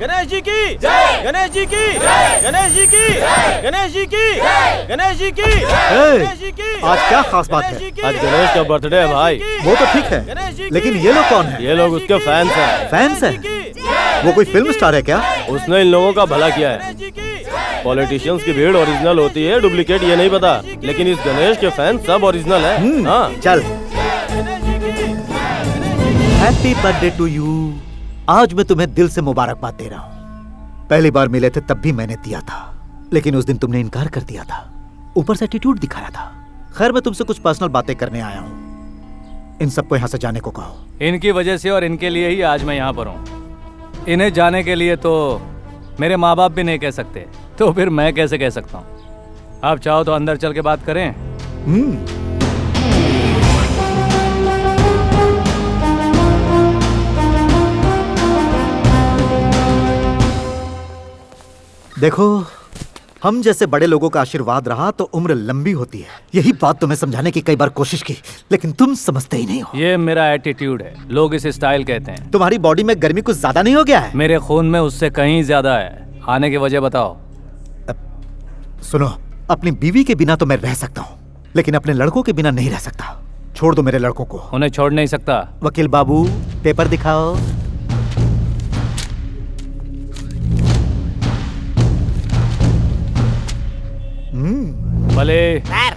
गणेश जी की जय, गणेश जी की जय, गणेश जी की जय, गणेश जी की जय, गणेश जी की गणेश जी की। आज क्या खास बात है? आज गणेश का बर्थडे है भाई। वो तो ठीक है, लेकिन ये लोग कौन है? ये लोग उसके फैंस हैं। फैंस है? वो कोई फिल्म स्टार है क्या? उसने इन लोगों का भला किया है। पॉलिटिशियंस की भीड़ ओरिजिनल होती है, डुप्लीकेट ये नहीं पता, लेकिन इस गणेश के फैंस सब ओरिजिनल है। हाँ चल। Happy birthday to you. आज मैं तुम्हें दिल से मुबारकबाद दे रहा हूँ। पहली बार मिले थे तब भी मैंने दिया था, लेकिन उस दिन तुमने इनकार कर दिया था, ऊपर से एटीट्यूड दिखाया था। खैर मैं तुमसे कुछ पर्सनल बातें करने आया हूँ। इन सबको यहाँ से जाने को कहो। इनकी वजह से और इनके लिए ही आज मैं यहाँ पर हूँ। इन्हें जाने के लिए तो मेरे माँ बाप भी नहीं कह सकते, तो फिर मैं कैसे कह सकता हूँ। आप चाहो तो अंदर चल के बात करें। देखो, हम जैसे बड़े लोगों का आशीर्वाद रहा तो उम्र लंबी होती है। यही बात तुम्हें समझाने की कई बार कोशिश की, लेकिन तुम समझते ही नहीं हो। ये मेरा एटीट्यूड है, लोग इसे स्टाइल कहते हैं। तुम्हारी बॉडी में गर्मी कुछ ज्यादा नहीं हो गया है? मेरे खून में उससे कहीं ज्यादा है। आने की वजह बताओ। सुनो, अपनी बीवी के बिना तो मैं रह सकता हूँ, लेकिन अपने लड़कों के बिना नहीं रह सकता। छोड़ दो मेरे लड़कों को। उन्हें छोड़ नहीं सकता। वकील बाबू, पेपर दिखाओ। भले सर।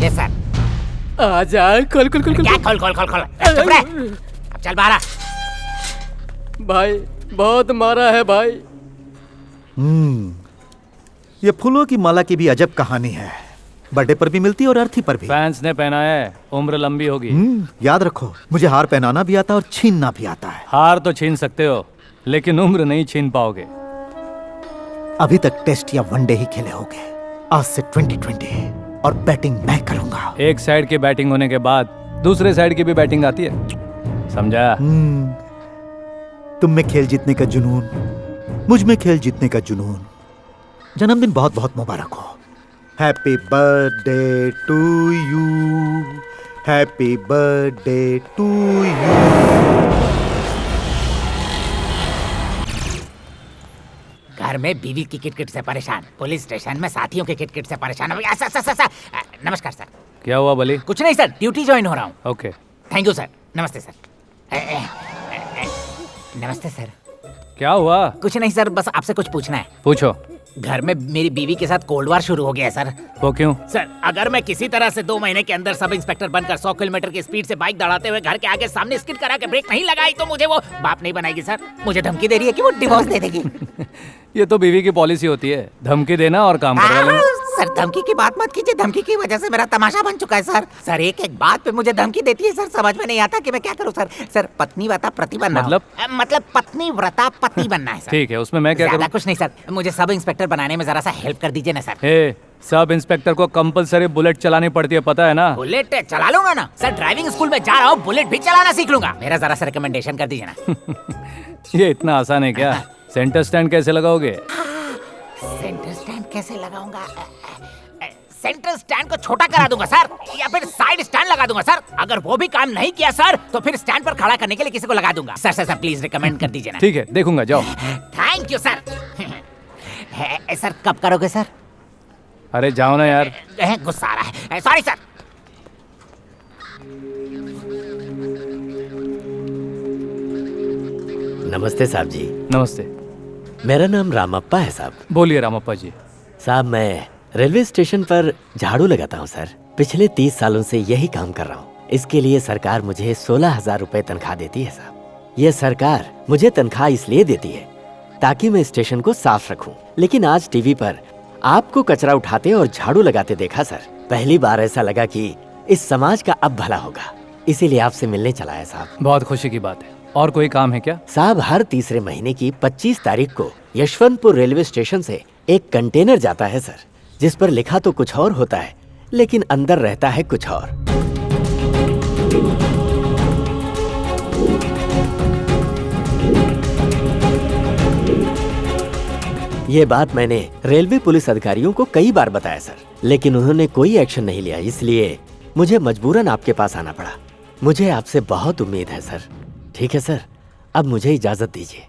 Yes sir. आजा। खोल खोल खोल खोल। क्या खोल खोल खोल खोल? चुप रह। अब चल बाहर। भाई बहुत मारा है भाई। ये फूलों की माला की भी अजब कहानी है। बर्थडे पर भी मिलती है और अर्थी पर भी। फैंस ने पहनाया है, उम्र लंबी होगी। याद रखो, मुझे हार पहनाना भी आता है और छीनना भी आता है। हार तो छीन सकते हो, लेकिन उम्र नहीं छीन पाओगे। अभी तक टेस्ट या वनडे ही खेले होगे। आज से 2020 और बैटिंग मैं करूंगा। एक साइड की बैटिंग होने के बाद दूसरे साइड की भी बैटिंग आती है, समझा? तुम में खेल जीतने का जुनून, मुझ में खेल जीतने का जुनून। जन्मदिन बहुत बहुत मुबारक हो। Happy birthday to you, happy birthday to you. घर में बीवी की किटकिट से परेशान, पुलिस स्टेशन में साथियों के किटकिट से परेशान। नमस्कार सर। क्या हुआ बली? कुछ नहीं सर, ड्यूटी ज्वाइन हो रहा हूँ। Okay, thank you sir. नमस्ते सर। नमस्ते सर। क्या हुआ? कुछ नहीं सर, बस आपसे कुछ पूछना है। पूछो। घर में मेरी बीवी के साथ कोल्ड वार शुरू हो गया है सर। वो क्यों? सर, अगर मैं किसी तरह से 2 महीने के अंदर सब इंस्पेक्टर बनकर 100 किलोमीटर की स्पीड से बाइक दौड़ाते हुए घर के आगे सामने स्किड करा के ब्रेक नहीं लगाई तो मुझे वो बाप नहीं बनाएगी सर। मुझे धमकी दे रही है कि वो डिवोर्स दे देगी। ये तो बीवी की पॉलिसी होती है, धमकी देना और काम करवा लेना। सर धमकी की बात मत कीजिए, धमकी की वजह से मेरा तमाशा बन चुका है सर। सर एक एक बात पे मुझे धमकी देती है सर, समझ में नहीं आता कि मैं क्या करूं सर। सर पत्नी व्रता पति बनना। मतलब पत्नी व्रता पति बनना है सर। ठीक है, उसमें मैं क्या करूं? कुछ नहीं सर, मुझे सब इंस्पेक्टर बनाने में जरा सा हेल्प कर दीजिए ना सर। सब इंस्पेक्टर को कंपलसरी बुलेट चलानी पड़ती है, पता है ना? बुलेट चला लूंगा ना सर, ड्राइविंग स्कूल में जा रहा हूँ, बुलेट भी चलाना सीख लूंगा। मेरा जरा सा रिकमेंडेशन कर दीजिए ना। ये इतना आसान है क्या? सेंटर स्टैंड कैसे लगाओगे? सेंटर स्टैंड कैसे लगाऊंगा? सेंटर स्टैंड को छोटा करा दूंगा सर, या फिर साइड स्टैंड लगा दूंगा सर। अगर वो भी काम नहीं किया सर तो फिर स्टैंड पर खड़ा करने के लिए किसी को लगा दूंगा। Sir sir sir please recommend कर दीजिए ना। ठीक है, देखूंगा, जाओ। Thank you sir. सर कब करोगे सर? अरे जाओ ना यार। गुस्सा आ रहा है, सॉरी सर। नमस्ते साहब जी। नमस्ते। मेरा नाम रामप्पा है साहब। बोलिए रामप्पा जी। साहब मैं रेलवे स्टेशन पर झाड़ू लगाता हूँ सर। पिछले 30 सालों से यही काम कर रहा हूँ। इसके लिए सरकार मुझे 16,000 रुपए तनख्वाह देती है साहब। ये सरकार मुझे तनख्वाह इसलिए देती है ताकि मैं स्टेशन को साफ रखूं। लेकिन आज टीवी पर आपको कचरा उठाते और झाड़ू लगाते देखा सर। पहली बार ऐसा लगा कि इस समाज का अब भला होगा, इसीलिए आपसे मिलने चला है साहब। बहुत खुशी की बात है। और कोई काम है क्या? साहब हर तीसरे महीने की 25 तारीख को यशवंतपुर रेलवे स्टेशन से एक कंटेनर जाता है सर, जिस पर लिखा तो कुछ और होता है लेकिन अंदर रहता है कुछ और। ये बात मैंने रेलवे पुलिस अधिकारियों को कई बार बताया सर, लेकिन उन्होंने कोई एक्शन नहीं लिया। इसलिए मुझे मजबूरन आपके पास आना पड़ा। मुझे आपसे बहुत उम्मीद है सर। ठीक है सर, अब मुझे इजाजत दीजिए।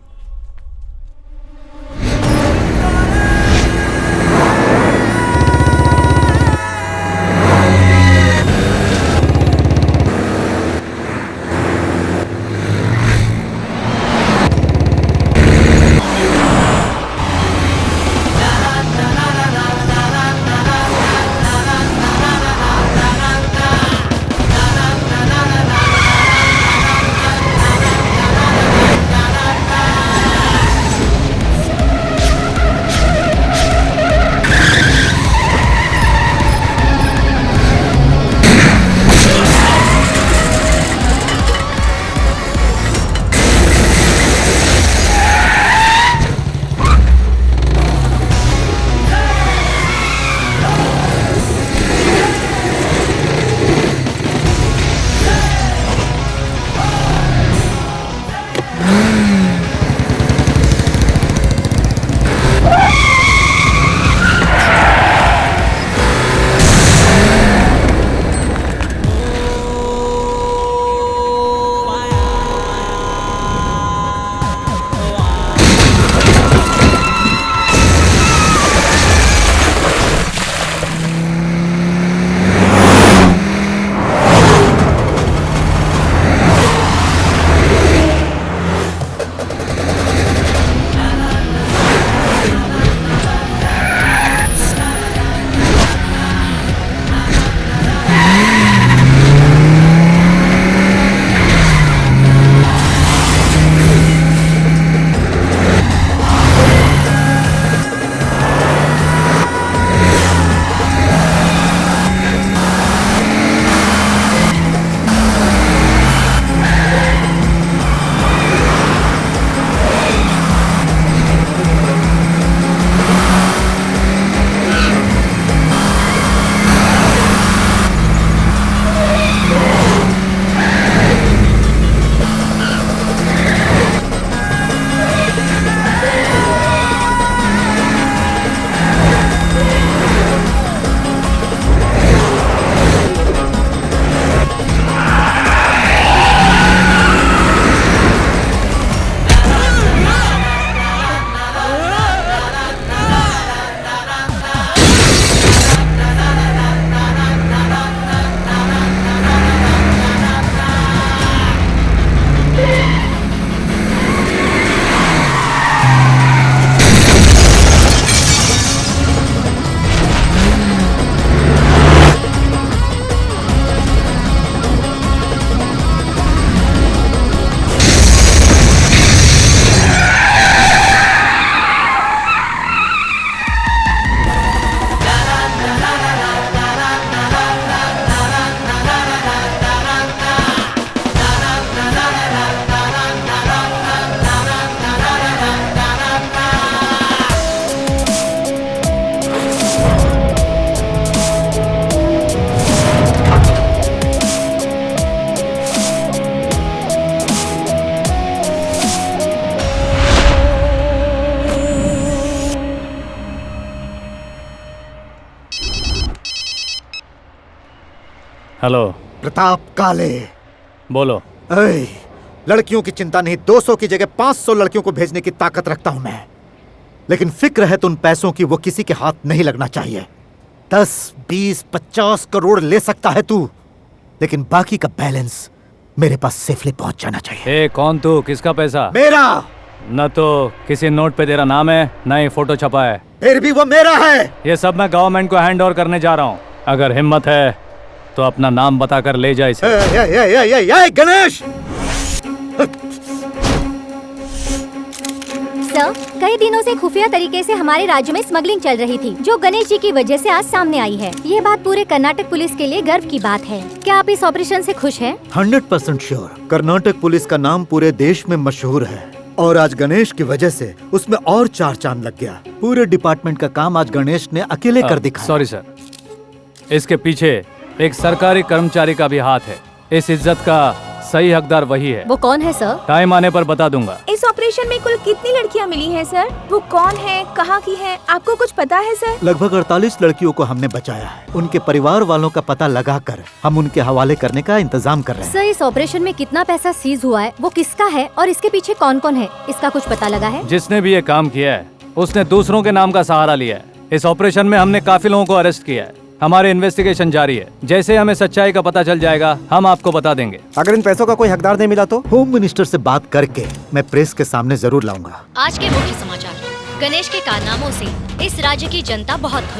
हेलो। प्रताप काले। बोलो। ऐ, लड़कियों की चिंता नहीं, 200 की जगह 500 लड़कियों को भेजने की ताकत रखता हूं मैं, लेकिन फिक्र है तो उन पैसों की वो किसी के हाथ नहीं लगना चाहिए। 10, 20, 50 करोड़ ले सकता है तू, लेकिन बाकी का बैलेंस मेरे पास सेफली पहुंच जाना चाहिए। ए, कौन तू? किसका पैसा? मेरा। न तो किसी नोट पे तेरा नाम है, न ही फोटो छपा है। फिर भी वो मेरा है। ये सब मैं गवर्नमेंट को हैंड ओवर करने जा रहा हूँ। अगर हिम्मत है तो अपना नाम बताकर ले जा इसे। गणेश! सर, कई दिनों से खुफिया तरीके से हमारे राज्य में स्मगलिंग चल रही थी, जो गणेश जी की वजह से आज सामने आई है। ये बात पूरे कर्नाटक पुलिस के लिए गर्व की बात है। क्या आप इस ऑपरेशन से खुश हैं? 100% श्योर। कर्नाटक पुलिस का नाम पूरे देश में मशहूर है और आज गणेश की वजह से उसमें और 4 चांद लग गया। पूरे डिपार्टमेंट का काम आज गणेश ने अकेले कर दिखाया। सॉरी सर, इसके पीछे एक सरकारी कर्मचारी का भी हाथ है। इस इज्जत का सही हकदार वही है। वो कौन है सर? टाइम आने पर बता दूंगा। इस ऑपरेशन में कुल कितनी लड़कियां मिली हैं सर? वो कौन है, कहाँ की है, आपको कुछ पता है सर? लगभग 48 लड़कियों को हमने बचाया है। उनके परिवार वालों का पता लगाकर हम उनके हवाले करने का इंतजाम कर रहे हैं। सर, इस ऑपरेशन में कितना पैसा सीज हुआ है, वो किसका है और इसके पीछे कौन कौन है, इसका कुछ पता लगा है? जिसने भी ये काम किया है उसने दूसरों के नाम का सहारा लिया है। इस ऑपरेशन में हमने काफी लोगों को अरेस्ट किया है। हमारी इन्वेस्टिगेशन जारी है। जैसे हमें सच्चाई का पता चल जाएगा हम आपको बता देंगे। अगर इन पैसों का कोई हकदार नहीं मिला तो? होम मिनिस्टर से बात करके मैं प्रेस के सामने जरूर लाऊंगा। आज के मुख्य समाचार। गणेश के कारनामों से इस राज्य की जनता बहुत खुश